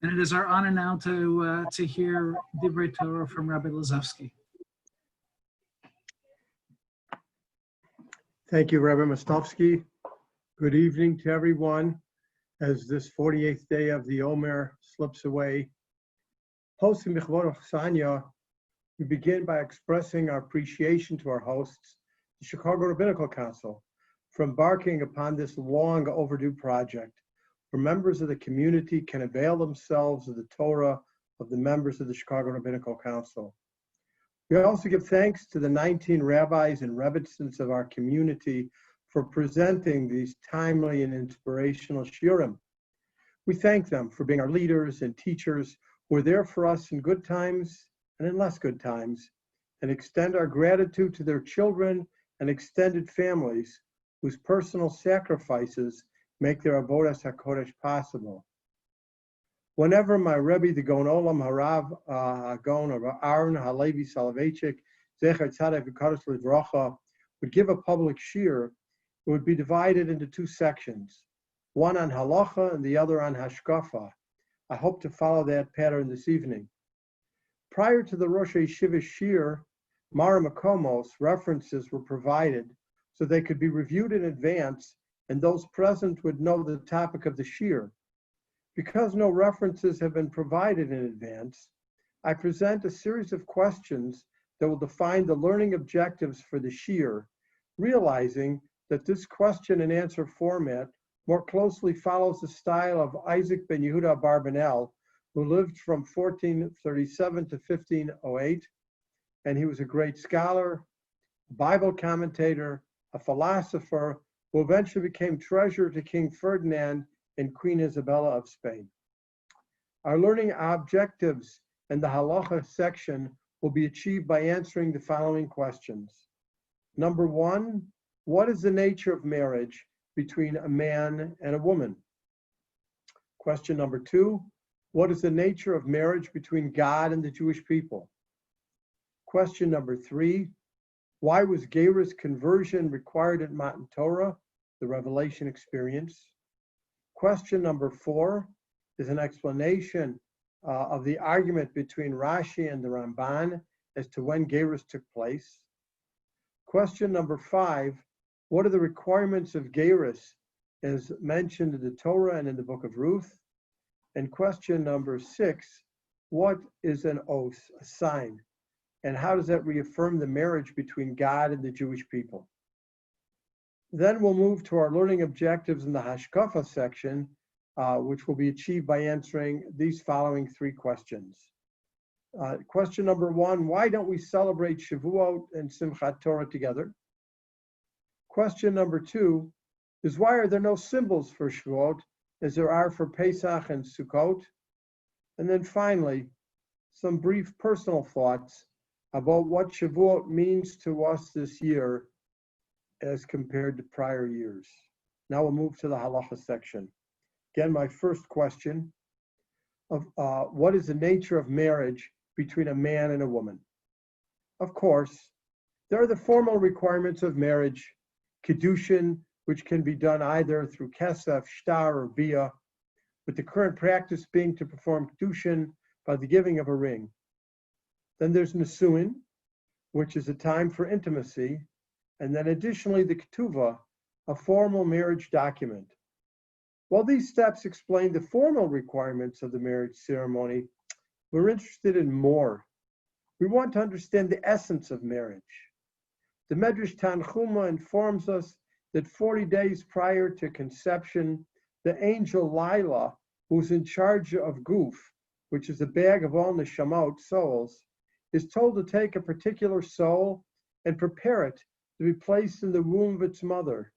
And it is our honor now to hear Divrei Torah from Rabbi Lazovsky. Thank you, Rabbi Mostovsky. Good evening to everyone as this 48th day of the Omer slips away. Hosting Michvot Chasanya, we begin by expressing our appreciation to our hosts, the Chicago Rabbinical Council, for embarking upon this long overdue project, where members of the community can avail themselves of the Torah of the members of the Chicago Rabbinical Council. We also give thanks to the 19 rabbis and rebbitzins of our community for presenting these timely and inspirational shiurim. We thank them for being our leaders and teachers who are there for us in good times and in less good times, and extend our gratitude to their children and extended families whose personal sacrifices make their Avodas HaKodesh possible. Whenever my Rebbe, the Gaon Olam Harav Gaon Aaron Halevi Soloveitchik, Zecher Tzaddik V'Kadosh Livracha, would give a public shiur, it would be divided into two sections, one on halacha and the other on hashkafa. I hope to follow that pattern this evening. Prior to the Rosh Yeshiva shiur, Mara Makomos references were provided so they could be reviewed in advance and those present would know the topic of the shiur. Because no references have been provided in advance, I present a series of questions that will define the learning objectives for the shiur, realizing that this question and answer format more closely follows the style of Isaac ben Yehuda Abarbanel, who lived from 1437 to 1508, and he was a great scholar, Bible commentator, a philosopher, who eventually became treasurer to King Ferdinand and Queen Isabella of Spain. Our learning objectives in the halacha section will be achieved by answering the following questions. Number one, what is the nature of marriage between a man and a woman? Question number two, what is the nature of marriage between God and the Jewish people? Question number three, why was Gerus conversion required at Matan Torah, the revelation experience? Question number four is an explanation of the argument between Rashi and the Ramban as to when Gerus took place. Question number five, what are the requirements of Gerus as mentioned in the Torah and in the book of Ruth? And question number six, what is an oath, a sign? And how does that reaffirm the marriage between God and the Jewish people? Then we'll move to our learning objectives in the Hashkafa section, which will be achieved by answering these following three questions. Question number one, why don't we celebrate Shavuot and Simchat Torah together? Question number two is, why are there no symbols for Shavuot as there are for Pesach and Sukkot? And then finally, some brief personal thoughts about what Shavuot means to us this year as compared to prior years. Now we'll move to the halacha section. Again, my first question of what is the nature of marriage between a man and a woman? Of course, there are the formal requirements of marriage, kiddushin, which can be done either through kesef, shtar, or bia, with the current practice being to perform kiddushin by the giving of a ring. Then there's nisuin, which is a time for intimacy, and then additionally the ketuvah, a formal marriage document. While these steps explain the formal requirements of the marriage ceremony, we're interested in more. We want to understand the essence of marriage. The Medrash Tanchuma informs us that 40 days prior to conception, the angel Lila, who's in charge of Guf, which is a bag of all neshamot, souls, is told to take a particular soul and prepare it to be placed in the womb of its mother.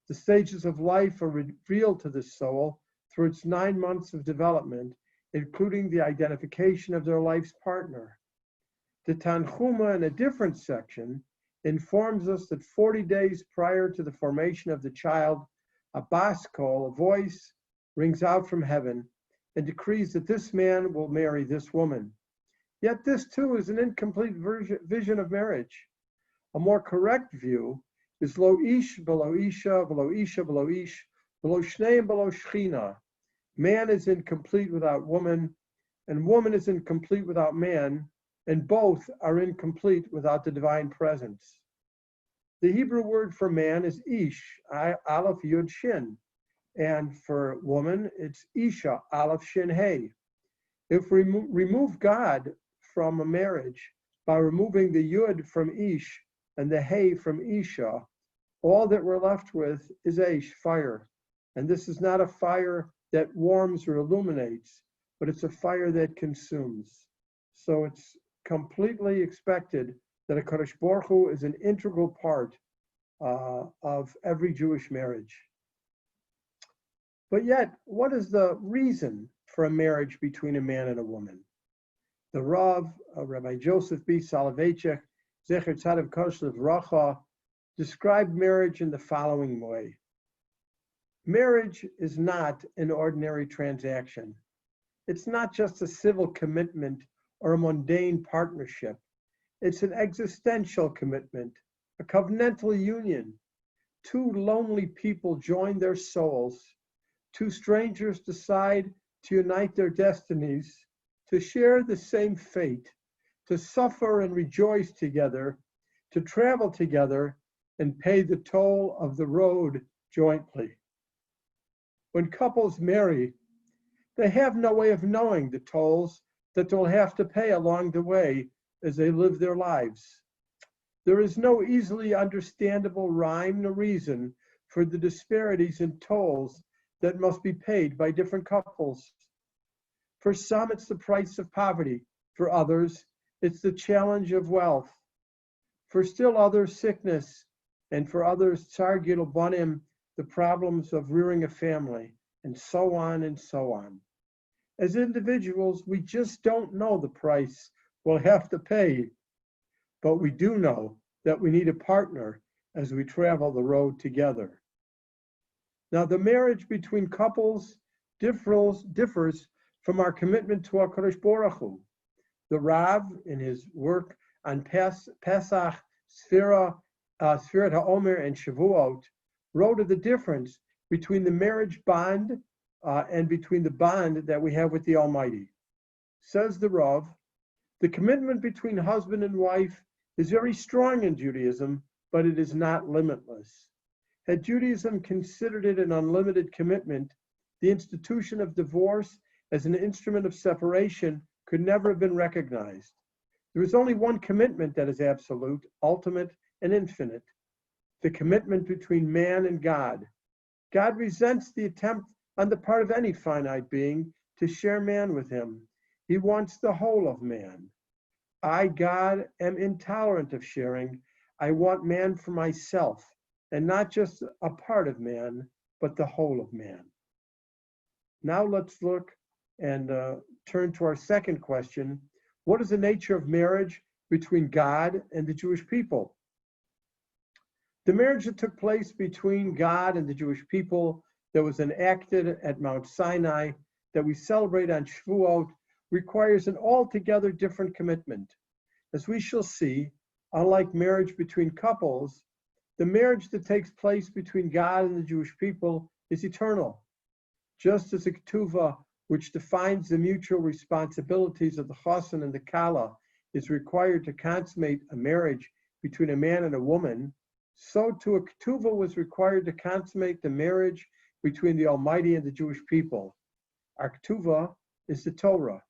The stages of life are revealed to this soul through its 9 months of development, including the identification of their life's partner. The Tanchuma, in a different section, informs us that 40 days prior to the formation of the child, a bas kol, a voice, rings out from heaven and decrees that this man will marry this woman. Yet this too is an incomplete vision of marriage. A more correct view is lo ish below isha, below isha, below ish, below shneim, below shchina. Man is incomplete without woman, and woman is incomplete without man, and both are incomplete without the divine presence. The Hebrew word for man is ish, aleph yud shin, and for woman it's isha, aleph shin hey. If we remove God from a marriage by removing the yud from ish and the hey from isha, all that we're left with is aish, fire. And this is not a fire that warms or illuminates, but it's a fire that consumes. So it's completely expected that a Kadosh Baruch Hu is an integral part of every Jewish marriage. But yet, what is the reason for a marriage between a man and a woman? The Rav, Rabbi Joseph B. Soloveitchik, Zecher Tzaddik Kodesh Livracha, described marriage in the following way. Marriage is not an ordinary transaction. It's not just a civil commitment or a mundane partnership. It's an existential commitment, a covenantal union. Two lonely people join their souls. Two strangers decide to unite their destinies, to share the same fate, to suffer and rejoice together, to travel together, and pay the toll of the road jointly. When couples marry, they have no way of knowing the tolls that they'll have to pay along the way as they live their lives. There is no easily understandable rhyme nor reason for the disparities in tolls that must be paid by different couples. For some, it's the price of poverty. For others, it's the challenge of wealth. For still others, sickness. And for others, tsar gidul banim, the problems of rearing a family, and so on and so on. As individuals, we just don't know the price we'll have to pay, but we do know that we need a partner as we travel the road together. Now, the marriage between couples differs from our commitment to our Kadosh Baruch Hu. The Rav, in his work on Pesach, Sfirat HaOmer, and Shavuot, wrote of the difference between the marriage bond and between the bond that we have with the Almighty. Says the Rav, the commitment between husband and wife is very strong in Judaism, but it is not limitless. Had Judaism considered it an unlimited commitment, the institution of divorce as an instrument of separation could never have been recognized. There is only one commitment that is absolute, ultimate, and infinite, the commitment between man and God. God resents the attempt on the part of any finite being to share man with him. He wants the whole of man. I, God, am intolerant of sharing. I want man for myself, and not just a part of man, but the whole of man. Now let's look and turn to our second question. What is the nature of marriage between God and the Jewish people? The marriage that took place between God and the Jewish people that was enacted at Mount Sinai, that we celebrate on Shavuot, requires an altogether different commitment. As we shall see, unlike marriage between couples, the marriage that takes place between God and the Jewish people is eternal. Just as a ketuvah, which defines the mutual responsibilities of the chassan and the kala, is required to consummate a marriage between a man and a woman, so too a ketuvah was required to consummate the marriage between the Almighty and the Jewish people. Our ketuvah is the Torah.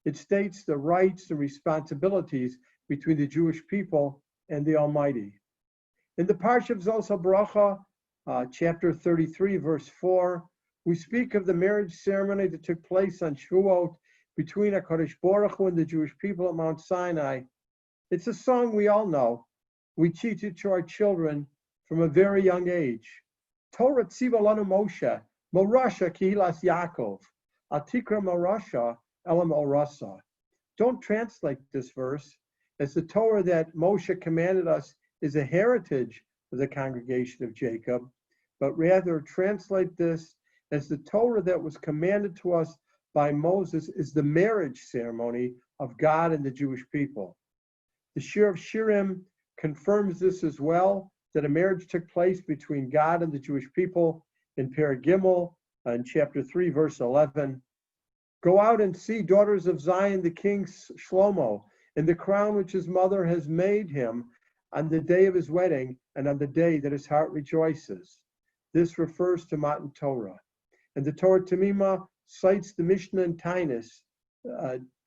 It states the rights and responsibilities between the Jewish people and the Almighty. In the Parsha of Zos HaBracha, chapter 33, verse 4, we speak of the marriage ceremony that took place on Shavuot between HaKadosh Baruch Hu and the Jewish people at Mount Sinai. It's a song we all know. We teach it to our children from a very young age. Torah tziva lanu Moshe, Morasha kihilas Yaakov, Atikra Morasha elam orasa. Don't translate this verse as the Torah that Moshe commanded us is a heritage of the congregation of Jacob, but rather translate this as the Torah that was commanded to us by Moses is the marriage ceremony of God and the Jewish people. The Shir of Shirim confirms this as well, that a marriage took place between God and the Jewish people in Perek Gimel, in chapter 3, verse 11. Go out and see, daughters of Zion, the king Shlomo, in the crown which his mother has made him on the day of his wedding and on the day that his heart rejoices. This refers to Matan Torah. And the Torah Tamima cites the Mishnah in Tainus,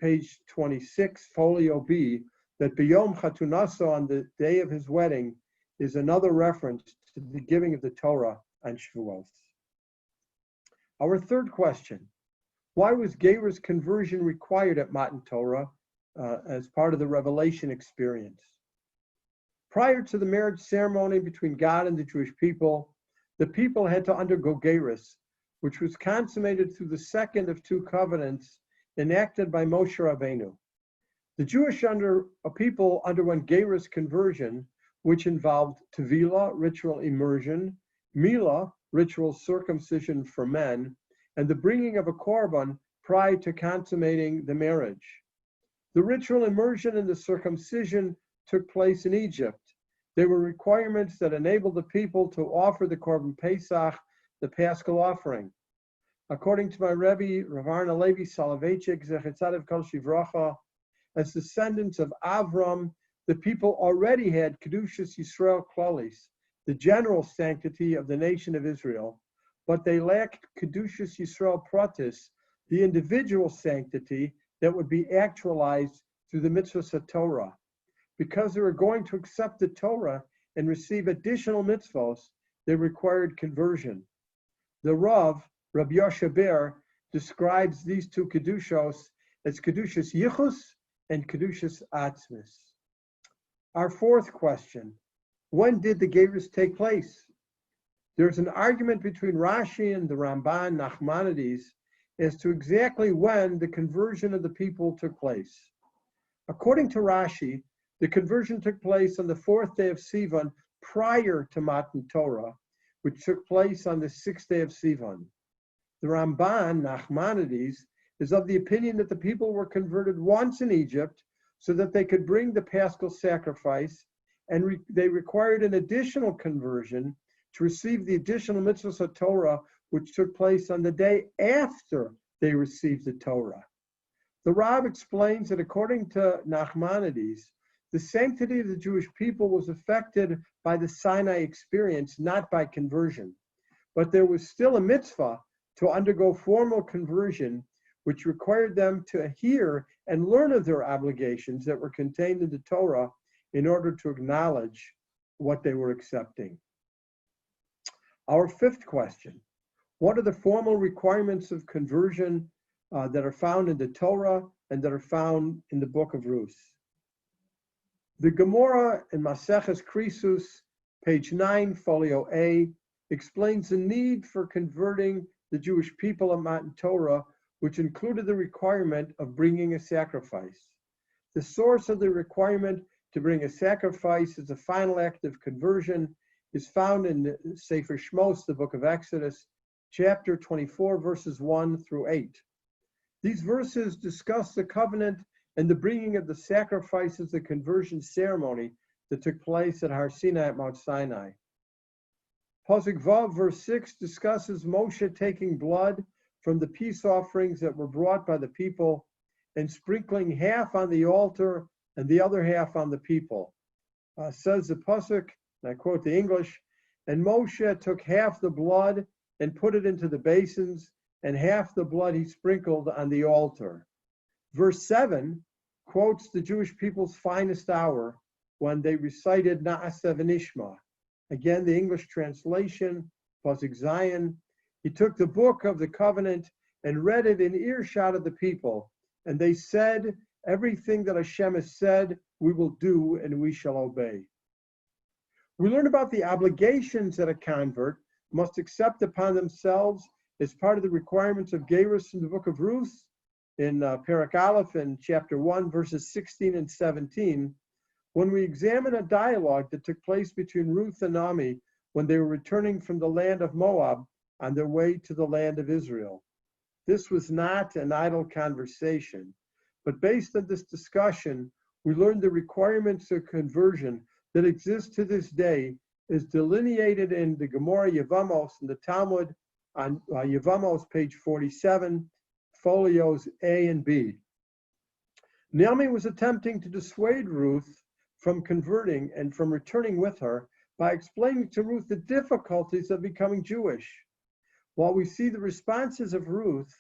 page 26, folio B, that B'yom Chatunaso, on the day of his wedding, is another reference to the giving of the Torah on Shavuos. Our third question: why was Gerus conversion required at Matan Torah as part of the revelation experience? Prior to the marriage ceremony between God and the Jewish people, the people had to undergo Gerus, which was consummated through the second of two covenants enacted by Moshe Rabbeinu. The Jewish people underwent Gerus conversion, which involved Tevilah, ritual immersion, Milah, ritual circumcision for men, and the bringing of a korban prior to consummating the marriage. The ritual immersion and the circumcision took place in Egypt. They were requirements that enabled the people to offer the korban Pesach, the Paschal offering. According to my Rabbi, Rav Arna Levi Soloveitchik, Zecher Tzadik Kol Shivracha, as descendants of Avram, the people already had Kedushas Yisrael Klalis, the general sanctity of the nation of Israel, but they lacked Kedushas Yisrael Pratis, the individual sanctity that would be actualized through the mitzvahs of Torah. Because they were going to accept the Torah and receive additional mitzvahs, they required conversion. The Rav, Rabbi Yoshe Ber, describes these two Kedushos as Kedushas Yichus and Kedushas Atzmis. Our fourth question: when did the Gerus take place? There's an argument between Rashi and the Ramban Nachmanides as to exactly when the conversion of the people took place. According to Rashi, the conversion took place on the fourth day of Sivan prior to Matan Torah, which took place on the sixth day of Sivan. The Ramban Nachmanides is of the opinion that the people were converted once in Egypt so that they could bring the Paschal sacrifice, and they required an additional conversion to receive the additional mitzvahs of Torah, which took place on the day after they received the Torah. The Rab explains that according to Nachmanides, the sanctity of the Jewish people was affected by the Sinai experience, not by conversion. But there was still a mitzvah to undergo formal conversion, which required them to hear and learn of their obligations that were contained in the Torah in order to acknowledge what they were accepting. Our fifth question: what are the formal requirements of conversion that are found in the Torah and that are found in the book of Ruth? The Gemara in Maseches Krisus, page 9, folio A, explains the need for converting the Jewish people at Matan Torah, which included the requirement of bringing a sacrifice. The source of the requirement to bring a sacrifice as a final act of conversion is found in the Sefer Shmos, the book of Exodus, chapter 24, verses 1 through 8. These verses discuss the covenant and the bringing of the sacrifices, the conversion ceremony that took place at Har Sinai at Mount Sinai. Pasuk Vav, verse 6, discusses Moshe taking blood from the peace offerings that were brought by the people and sprinkling half on the altar and the other half on the people. Says the Pasuk, and I quote the English, "And Moshe took half the blood and put it into the basins, and half the blood he sprinkled on the altar." Verse 7 quotes the Jewish people's finest hour when they recited Na'aseh v'nishma. Again, the English translation, Pasuk Zion, "He took the book of the covenant and read it in earshot of the people, and they said, 'Everything that Hashem has said, we will do and we shall obey.'" We learn about the obligations that a convert must accept upon themselves as part of the requirements of Gerus in the book of Ruth, in Perek Aleph in chapter 1, verses 16 and 17, when we examine a dialogue that took place between Ruth and Naomi when they were returning from the land of Moab on their way to the land of Israel. This was not an idle conversation, but based on this discussion, we learned the requirements of conversion that exist to this day as delineated in the Gemara Yevamos and the Talmud, on Yevamos, page 47, folios A and B. Naomi was attempting to dissuade Ruth from converting and from returning with her by explaining to Ruth the difficulties of becoming Jewish. While we see the responses of Ruth,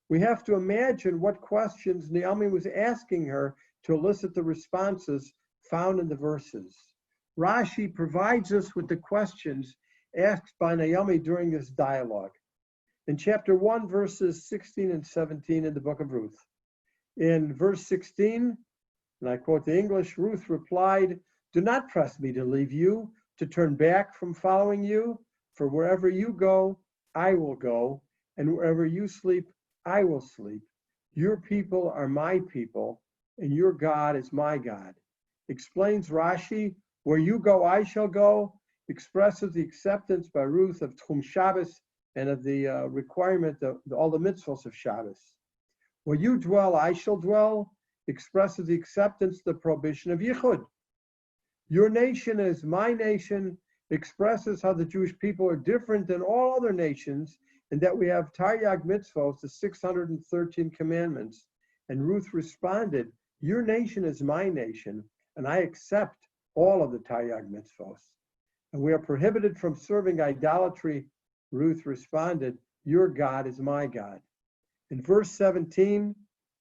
we have to imagine what questions Naomi was asking her to elicit the responses found in the verses. Rashi provides us with the questions asked by Naomi during this dialogue. In chapter 1, verses 16 and 17 in the book of Ruth. In verse 16, and I quote the English, Ruth replied, "Do not press me to leave you, to turn back from following you, for wherever you go, I will go, and wherever you sleep, I will sleep. Your people are my people, and your God is my God." Explains Rashi, where you go, I shall go, expresses the acceptance by Ruth of Tchum Shabbos and of the requirement of all the mitzvahs of Shabbos. Where you dwell, I shall dwell, expresses the acceptance, the prohibition of Yichud. Your nation is my nation, expresses how the Jewish people are different than all other nations, and that we have Taryag mitzvahs, the 613 commandments. And Ruth responded, your nation is my nation, and I accept all of the Taryag mitzvahs. And we are prohibited from serving idolatry. Ruth responded, your God is my God. In verse 17,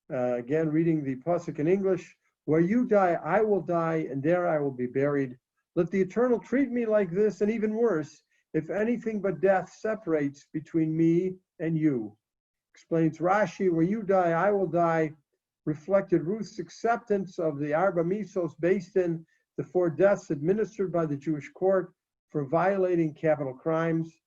again reading the pasuk in English, where you die, I will die, and there I will be buried. Let the Eternal treat me like this, and even worse, if anything but death separates between me and you. Explains Rashi, where you die, I will die, reflected Ruth's acceptance of the Arba Misos based in the 4 deaths administered by the Jewish court for violating capital crimes.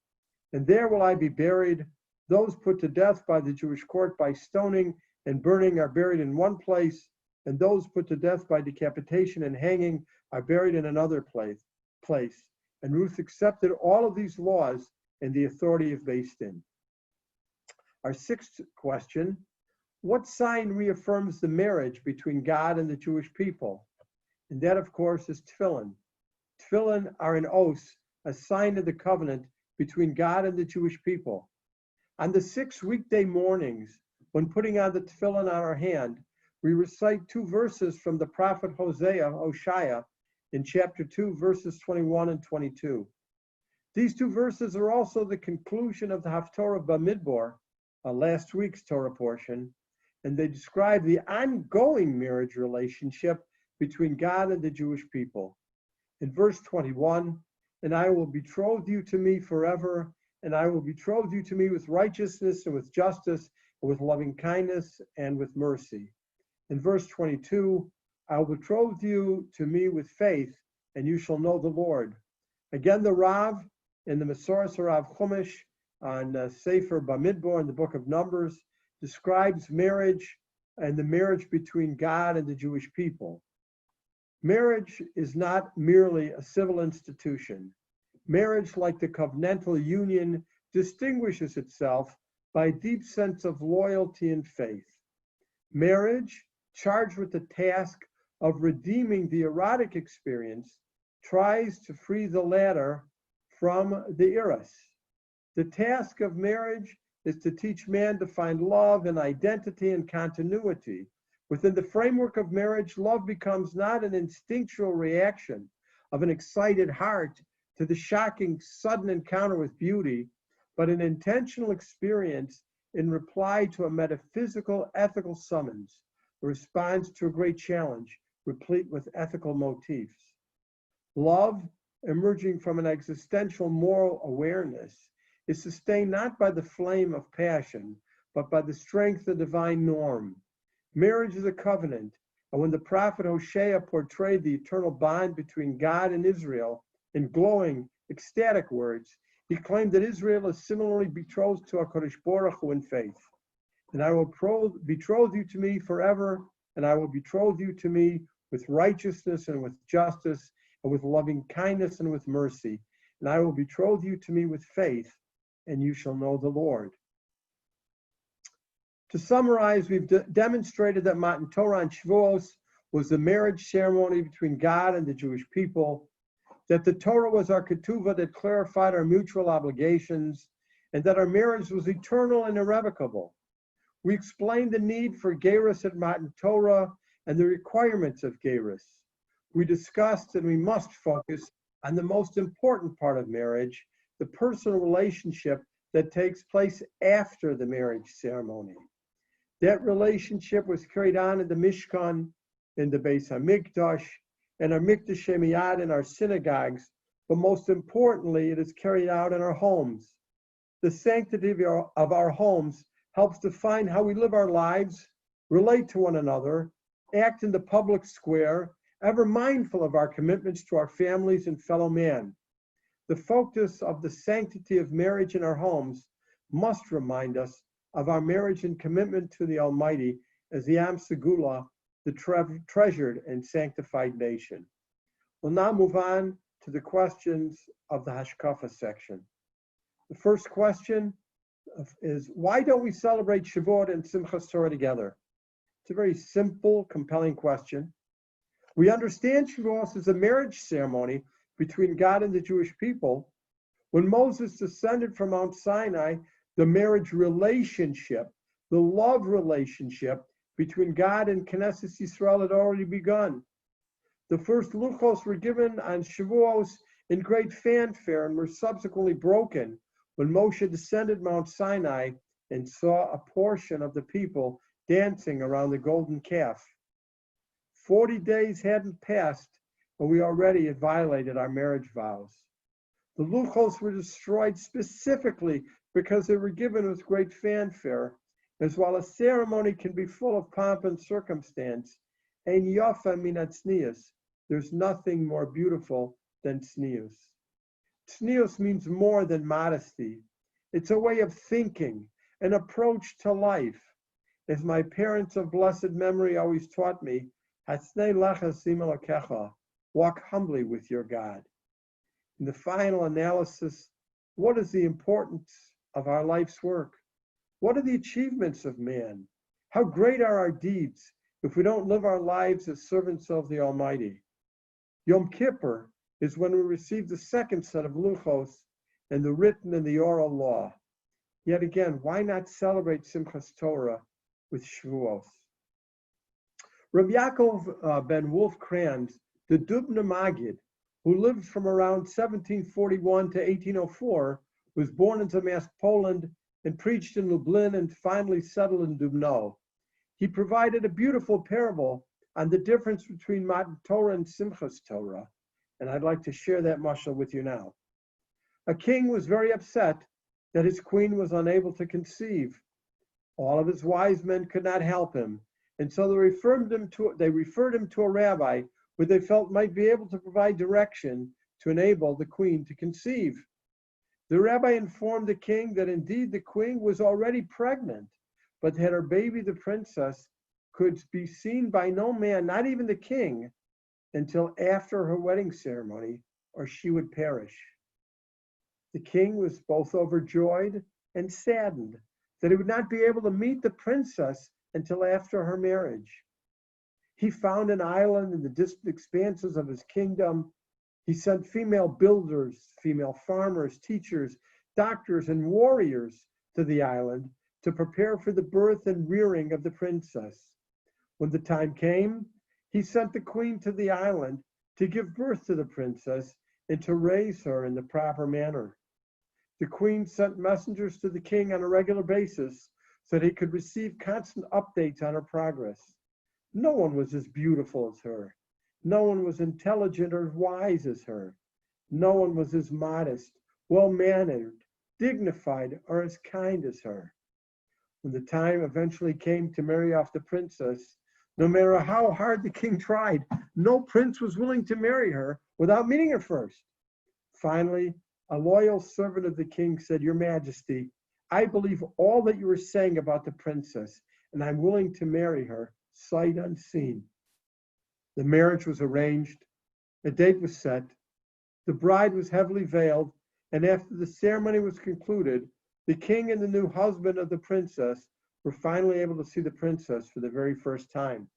And there will I be buried. Those put to death by the Jewish court by stoning and burning are buried in one place, and those put to death by decapitation and hanging are buried in another place. And Ruth accepted all of these laws and the authority of Beis Din. Our 6th question, what sign reaffirms the marriage between God and the Jewish people? And that, of course, is tefillin. Tefillin are an oath, a sign of the covenant between God and the Jewish people. On the 6 weekday mornings, when putting on the tefillin on our hand, we recite 2 verses from the prophet Hosea in chapter 2, verses 21 and 22. These 2 verses are also the conclusion of the Haftorah Bamidbar, last week's Torah portion, and they describe the ongoing marriage relationship between God and the Jewish people. In verse 21, and I will betroth you to me forever, and I will betroth you to me with righteousness and with justice, and with loving kindness and with mercy. In verse 22, I will betroth you to me with faith, and you shall know the Lord. Again, the Rav in the Masoras Rav Chumash on Sefer Bamidbar in the book of Numbers describes marriage and the marriage between God and the Jewish people. Marriage is not merely a civil institution. Marriage, like the covenantal union, distinguishes itself by a deep sense of loyalty and faith. Marriage, charged with the task of redeeming the erotic experience, tries to free the latter from the eros. The task of marriage is to teach man to find love and identity and continuity. Within the framework of marriage, love becomes not an instinctual reaction of an excited heart to the shocking, sudden encounter with beauty, but an intentional experience in reply to a metaphysical, ethical summons, a response to a great challenge, replete with ethical motifs. Love, emerging from an existential moral awareness, is sustained not by the flame of passion, but by the strength of the divine norm. Marriage is a covenant, and when the prophet Hosea portrayed the eternal bond between God and Israel in glowing, ecstatic words, he claimed that Israel is similarly betrothed to HaKadosh Baruch Hu in faith. And I will betroth you to me forever, and I will betroth you to me with righteousness and with justice, and with loving kindness and with mercy. And I will betroth you to me with faith, and you shall know the Lord. To summarize, we've demonstrated that Matan Torah and Shavuos was the marriage ceremony between God and the Jewish people, that the Torah was our ketuvah that clarified our mutual obligations, and that our marriage was eternal and irrevocable. We explained the need for gerus at Matan Torah and the requirements of gerus. We discussed that we must focus on the most important part of marriage, the personal relationship that takes place after the marriage ceremony. That relationship was carried on in the Mishkan, in the Beis HaMikdash, and our Mikdash Miyad in our synagogues, but most importantly, it is carried out in our homes. The sanctity of our homes helps define how we live our lives, relate to one another, act in the public square, ever mindful of our commitments to our families and fellow man. The focus of the sanctity of marriage in our homes must remind us of our marriage and commitment to the Almighty as the Am Segula, the treasured and sanctified nation. We'll now move on to the questions of the Hashkafa section. The first question is, why don't we celebrate Shavuot and Simchas Torah together? It's a very simple, compelling question. We understand Shavuot as a marriage ceremony between God and the Jewish people. When Moses descended from Mount Sinai, the marriage relationship, the love relationship between God and Knesset Yisrael had already begun. The first luchos were given on Shavuos in great fanfare and were subsequently broken when Moshe descended Mount Sinai and saw a portion of the people dancing around the golden calf. 40 days hadn't passed, and we already had violated our marriage vows. The luchos were destroyed specifically because they were given with great fanfare, as while a ceremony can be full of pomp and circumstance, ein yafa min tznius, there's nothing more beautiful than tznius. Tznius means more than modesty. It's a way of thinking, an approach to life. As my parents of blessed memory always taught me, Hasnei lecha sim elokecha, walk humbly with your God. In the final analysis, what is the importance of our life's work? What are the achievements of man? How great are our deeds if we don't live our lives as servants of the Almighty? Yom Kippur is when we receive the second set of luchos and the written and the oral law. Yet again, why not celebrate Simchas Torah with Shavuos? Rabbi Yaakov ben Wolf Kranz, the Dubna Maggid, who lived from around 1741 to 1804, was born in Zamask, Poland, and preached in Lublin and finally settled in Dubno. He provided a beautiful parable on the difference between Matan Torah and Simchas Torah, and I'd like to share that mashal with you now. A king was very upset that his queen was unable to conceive. All of his wise men could not help him, and so they referred him to a rabbi who they felt might be able to provide direction to enable the queen to conceive. The rabbi informed the king that indeed the queen was already pregnant, but that her baby, the princess, could be seen by no man, not even the king, until after her wedding ceremony, or she would perish. The king was both overjoyed and saddened that he would not be able to meet the princess until after her marriage. He found an island in the distant expanses of his kingdom. He sent female builders, female farmers, teachers, doctors, and warriors to the island to prepare for the birth and rearing of the princess. When the time came, he sent the queen to the island to give birth to the princess and to raise her in the proper manner. The queen sent messengers to the king on a regular basis so that he could receive constant updates on her progress. No one was as beautiful as her. No one was intelligent or wise as her. No one was as modest, well-mannered, dignified, or as kind as her. When the time eventually came to marry off the princess, no matter how hard the king tried, no prince was willing to marry her without meeting her first. Finally, a loyal servant of the king said, "Your Majesty, I believe all that you were saying about the princess, and I'm willing to marry her, sight unseen." The marriage was arranged, a date was set, the bride was heavily veiled, and after the ceremony was concluded, the king and the new husband of the princess were finally able to see the princess for the very first time.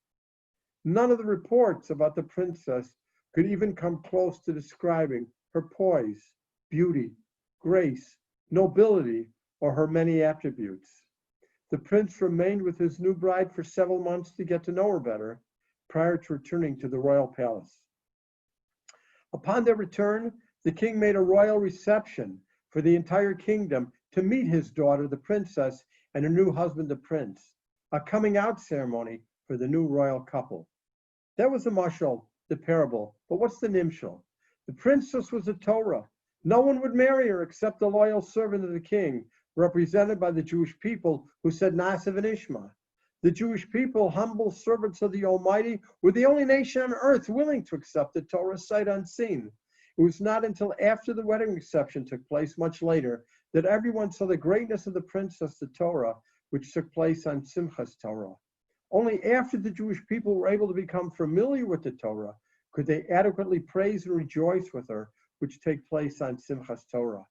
None of the reports about the princess could even come close to describing her poise, beauty, grace, nobility, or her many attributes. The prince remained with his new bride for several months to get to know her better prior to returning to the royal palace. Upon their return, the king made a royal reception for the entire kingdom to meet his daughter, the princess, and her new husband, the prince, a coming out ceremony for the new royal couple. That was the mashal, the parable. But what's the nimshal? The princess was a Torah. No one would marry her except the loyal servant of the king, represented by the Jewish people who said Nasiv and Ishma. The Jewish people, humble servants of the Almighty, were the only nation on earth willing to accept the Torah sight unseen. It was not until after the wedding reception took place much later that everyone saw the greatness of the princess, the Torah, which took place on Simchas Torah. Only after the Jewish people were able to become familiar with the Torah could they adequately praise and rejoice with her, which take place on Simchas Torah.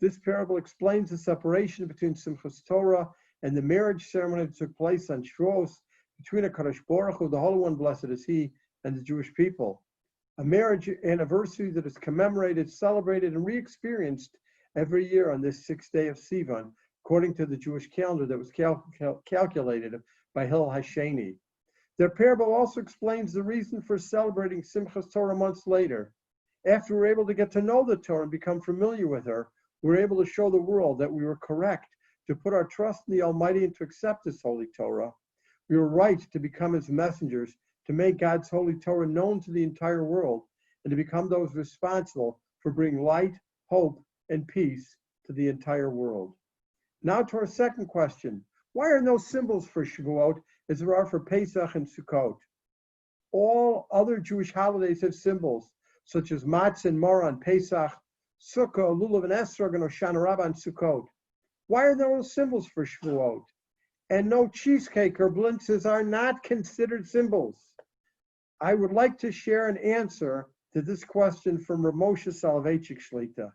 This parable explains the separation between Simchas Torah and the marriage ceremony that took place on Shavuos between HaKadosh Baruch Hu, the Holy One, blessed is He, and the Jewish people. A marriage anniversary that is commemorated, celebrated, and re-experienced every year on this 6th day of Sivan, according to the Jewish calendar that was calculated by Hillel Hasheni. Their parable also explains the reason for celebrating Simchas Torah months later. After we were able to get to know the Torah and become familiar with her, we were able to show the world that we were correct to put our trust in the Almighty and to accept His holy Torah. We were right to become His messengers, to make God's holy Torah known to the entire world, and to become those responsible for bringing light, hope, and peace to the entire world. Now to our second question. Why are no symbols for Shavuot as there are for Pesach and Sukkot? All other Jewish holidays have symbols, such as matzah and maror on Pesach, Sukkah, lulav and esrog, and Hoshana Rabbah on Sukkot. Why are there no symbols for Shavuot? And no cheesecake or blintzes are not considered symbols. I would like to share an answer to this question from Rav Moshe Soloveitchik Shlita.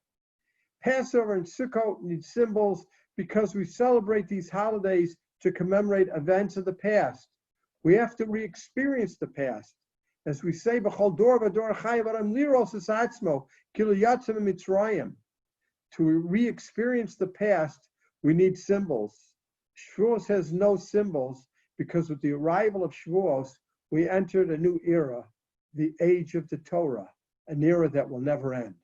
Passover and Sukkot need symbols because we celebrate these holidays to commemorate events of the past. We have to re-experience the past. As we say, B'chol dor v'dor chayav adam liros es atzmo, kilu yatzim mitzrayim. To re-experience the past, we need symbols. Shavuos has no symbols because with the arrival of Shavuos, we entered a new era, the age of the Torah, an era that will never end.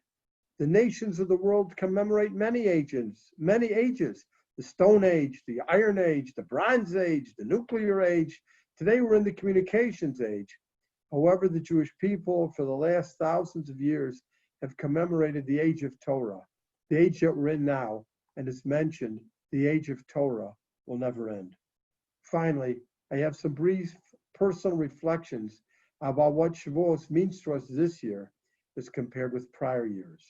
The nations of the world commemorate many ages, the Stone Age, the Iron Age, the Bronze Age, the Nuclear Age. Today we're in the Communications Age. However, the Jewish people for the last thousands of years have commemorated the age of Torah, the age that we're in now, and as mentioned, the age of Torah will never end. Finally, I have some brief personal reflections about what Shavuos means to us this year as compared with prior years.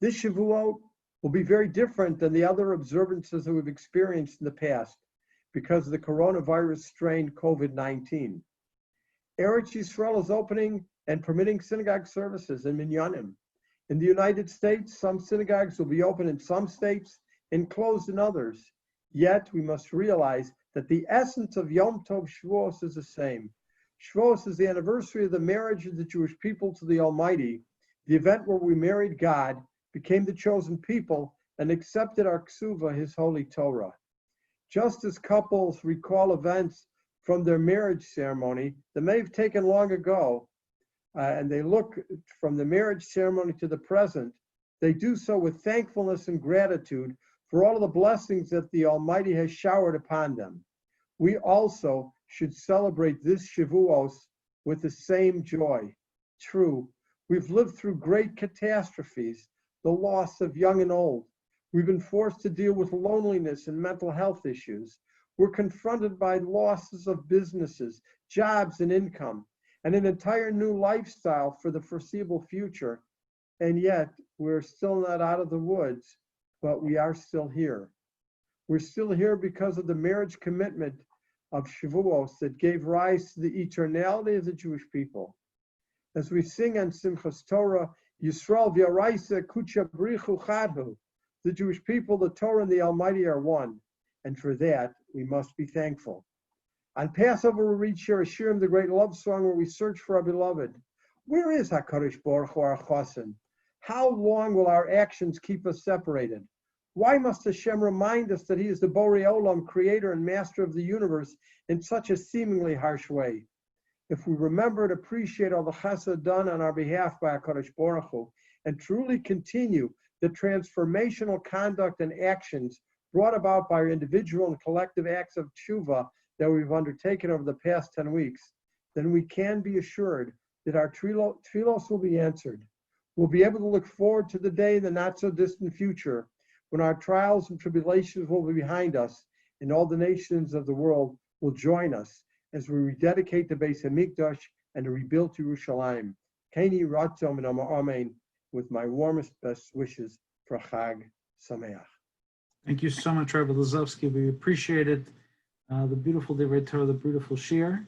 This Shavuot will be very different than the other observances that we've experienced in the past because of the coronavirus strain COVID-19. Eretz Yisrael is opening and permitting synagogue services in Minyanim. In the United States, some synagogues will be open in some states and closed in others. Yet we must realize that the essence of Yom Tov Shavuos is the same. Shavuos is the anniversary of the marriage of the Jewish people to the Almighty, the event where we married God, became the chosen people, and accepted our ksuva, His holy Torah. Just as couples recall events from their marriage ceremony that may have taken long ago, and they look from the marriage ceremony to the present, they do so with thankfulness and gratitude for all of the blessings that the Almighty has showered upon them. We also should celebrate this Shavuos with the same joy. True, we've lived through great catastrophes, the loss of young and old. We've been forced to deal with loneliness and mental health issues. We're confronted by losses of businesses, jobs, and income, and an entire new lifestyle for the foreseeable future. And yet, we're still not out of the woods, but we are still here. We're still here because of the marriage commitment of Shavuos that gave rise to the eternality of the Jewish people. As we sing on Simchas Torah, Yisrael v'yaraisa kucha brichu chadhu. The Jewish people, the Torah, and the Almighty are one, and for that we must be thankful. On Passover, we read Shir Hashirim, the great love song where we search for our beloved. Where is HaKadosh Baruch Hu, our Chosen? How long will our actions keep us separated? Why must Hashem remind us that He is the Borei Olam, creator and master of the universe, in such a seemingly harsh way? If we remember and appreciate all the chesed done on our behalf by HaKadosh Baruch Hu, and truly continue the transformational conduct and actions brought about by our individual and collective acts of tshuva that we've undertaken over the past 10 weeks, then we can be assured that our tefillos will be answered. We'll be able to look forward to the day in the not-so-distant future when our trials and tribulations will be behind us, and all the nations of the world will join us as we rededicate the Beis Hamikdash and rebuild Yerushalayim. Keni Ratzon and Amen, with my warmest best wishes for Chag Sameach. Thank you so much, Rabbi Lazovsky. We appreciated the beautiful Divrei Torah, the beautiful shir.